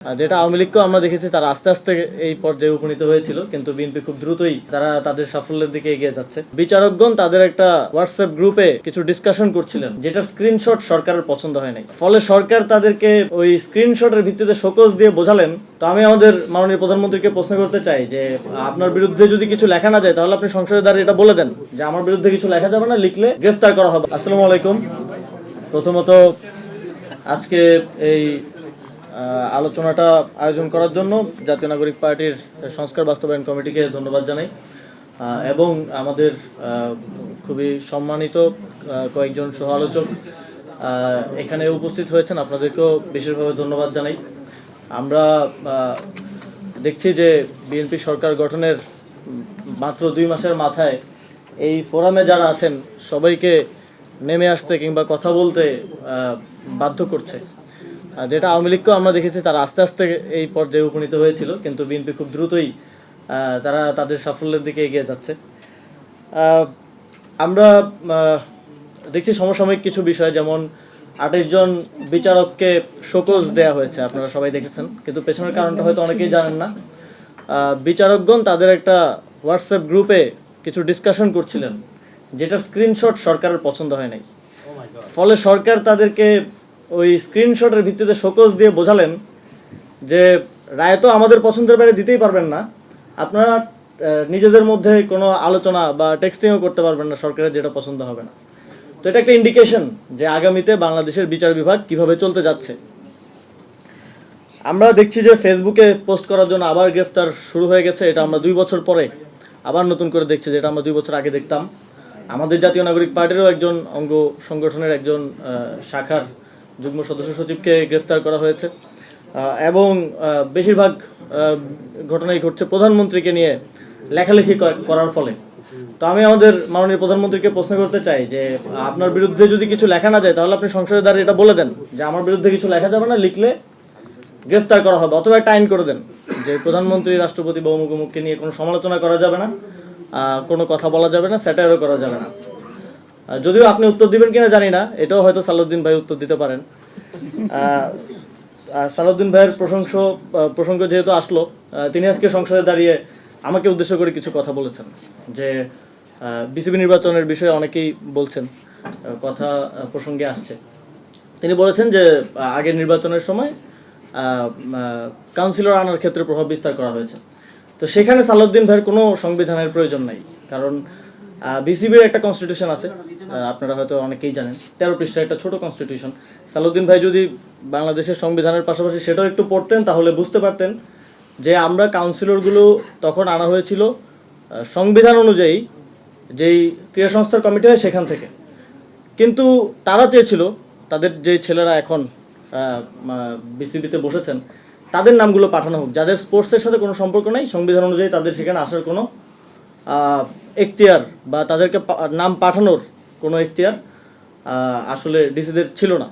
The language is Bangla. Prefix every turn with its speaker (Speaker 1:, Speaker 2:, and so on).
Speaker 1: যেটা আওয়ামী লীগকেও আমরা দেখেছি তারা আস্তে আস্তে এই পর্যায়ে উপনীত হয়েছিল, কিন্তু বিএনপি খুব দ্রুতই তারা তাদের সাফল্যের দিকে এগিয়ে যাচ্ছে। বিচারকগণ তাদের একটা হোয়াটসঅ্যাপ গ্রুপে কিছু ডিসকাশন করছিলেন, যেটার স্ক্রিনশট সরকারের পছন্দ হয় নাই। ফলে সরকার তাদেরকে ওই স্ক্রিনশটের ভিত্তিতে শোকজ দিয়ে বোঝালেন। তো আমি আমাদের মাননীয় প্রধানমন্ত্রীকে প্রশ্ন করতে চাই যে আপনার বিরুদ্ধে যদি কিছু লেখা না যায় তাহলে আপনি সংসদে দাঁড়িয়ে এটা বলে দেন যে আমার বিরুদ্ধে কিছু লেখা যাবে না, লিখলে গ্রেফতার করা হবে। আসসালামু আলাইকুম। প্রথমত আজকে এই আলোচনাটা আয়োজন করার জন্য জাতীয় নাগরিক পার্টির সংস্কার বাস্তবায়ন কমিটিকে ধন্যবাদ জানাই, এবং আমাদের খুবই সম্মানিত কয়েকজন সহ আলোচক এখানে উপস্থিত হয়েছেন, আপনাদেরকেও বিশেষভাবে ধন্যবাদ জানাই। আমরা দেখছি যে বিএনপি সরকার গঠনের মাত্র 2 মাসের মাথায় এই ফোরামে যারা আছেন সবাইকে নেমে আসতে কিংবা কথা বলতে বাধ্য করছে। যেটা আওয়ামী লীগকেও আমরা দেখেছি তারা আস্তে আস্তে এই পর্যায়ে উপনীত হয়েছিল, কিন্তু বিএনপি খুব দ্রুতই তারা তাদের সাফল্যের দিকে এগিয়ে যাচ্ছে। আমরা দেখছি সমসাময়িক কিছু বিষয়, যেমন 28 জন বিচারককে শোকজ দেয়া হয়েছে, আপনারা সবাই দেখেছেন, কিন্তু পেছনের কারণটা হয়তো অনেকেই জানেন না। বিচারকগণ তাদের একটা হোয়াটসঅ্যাপ গ্রুপে কিছু ডিসকাশন করছিলেন, যেটার স্ক্রিনশট সরকারের পছন্দ হয় নাই। ফলে সরকার তাদেরকে ওই স্ক্রিনশটের ভিত্তিতে শোকজ দিয়ে বোঝালেন যে রায় তো আমাদের পছন্দের বাইরে দিতেই পারবেন না, আপনারা নিজেদের মধ্যে কোনো আলোচনা বা টেক্সটিংও করতে পারবেন না, সরকারের যেটা পছন্দ হবে না। তো এটা একটা ইন্ডিকেশন যে আগামীতে বাংলাদেশের বিচার বিভাগ কিভাবে চলতে যাচ্ছে। আমরা দেখছি যে ফেসবুকে পোস্ট করার জন্য আবার গ্রেফতার শুরু হয়ে গেছে। এটা আমরা 2 বছর পরে আবার নতুন করে দেখছি, যেটা আমরা 2 বছর আগে দেখতাম। আমাদের জাতীয় নাগরিক পার্টিরও একজন অঙ্গ সংগঠনের একজন শাখার যুগ্ম সদস্য সচিবকে গ্রেফতার করা হয়েছে, এবং বেশিরভাগ ঘটনাই ঘটছে প্রধানমন্ত্রীকে নিয়ে লেখালেখি করার ফলে। তো আমি আমাদের মাননীয় প্রধানমন্ত্রীকে প্রশ্ন করতে চাই যে আপনার বিরুদ্ধে যদি কিছু লেখা না যায় তাহলে আপনি সংসদে দাঁড়িয়ে এটা বলে দেন যে আমার বিরুদ্ধে কিছু লেখা যাবে না, লিখলে গ্রেফতার করা হবে, অথবা একটা আইন করে দেন যে প্রধানমন্ত্রী, রাষ্ট্রপতি বা অমুক অমুককে নিয়ে কোনো সমালোচনা করা যাবে না, কোনো কথা বলা যাবে না, স্যাটায়ারও করা যাবে না। যদিও আপনি উত্তর দিবেন কিনা জানি না, এটাও হয়তো সালাউদ্দিন ভাই উত্তর দিতে পারেন। সালাউদ্দিন ভাইয়ের প্রসঙ্গ যেহেতু আসলো, তিনি আজকে সংসদে দাঁড়িয়ে আমাকে উদ্দেশ্য করে কিছু কথা বলেছেন, যে বিসিবি নির্বাচনের বিষয়ে অনেকেই বলছেন, কথা প্রসঙ্গে আসছে। তিনি বলেছেন যে আগের নির্বাচনের সময় কাউন্সিলর আনার ক্ষেত্রে প্রভাব বিস্তার করা হয়েছে। তো সেখানে সালাউদ্দিন ভাইয়ের কোনো সংবিধানের প্রয়োজন নাই, কারণ বিসিবির একটা কনস্টিটিউশন আছে, আপনারা হয়তো অনেকেই জানেন, 13 পৃষ্ঠার একটা ছোট কনস্টিটিউশন। সালাউদ্দিন ভাই যদি বাংলাদেশের সংবিধানের পাশাপাশি সেটাও একটু পড়তেন তাহলে বুঝতে পারতেন যে আমরা কাউন্সিলরগুলো তখন আনা হয়েছিল সংবিধান অনুযায়ী যেই ক্রীড়া সংস্থার কমিটি হয় সেখান থেকে, কিন্তু তারা চেয়েছিল তাদের যে ছেলেরা এখন বিসিবিতে বসেছেন তাদের নামগুলো পাঠানো হোক, যাদের স্পোর্টসের সাথে কোনো সম্পর্ক নাই, সংবিধান অনুযায়ী তাদের সেখানে আসার কোনো এখতিয়ার বা তাদেরকে নাম পাঠানোর কোনো এখতিয়ার আসলে ডিসিদের ছিল না।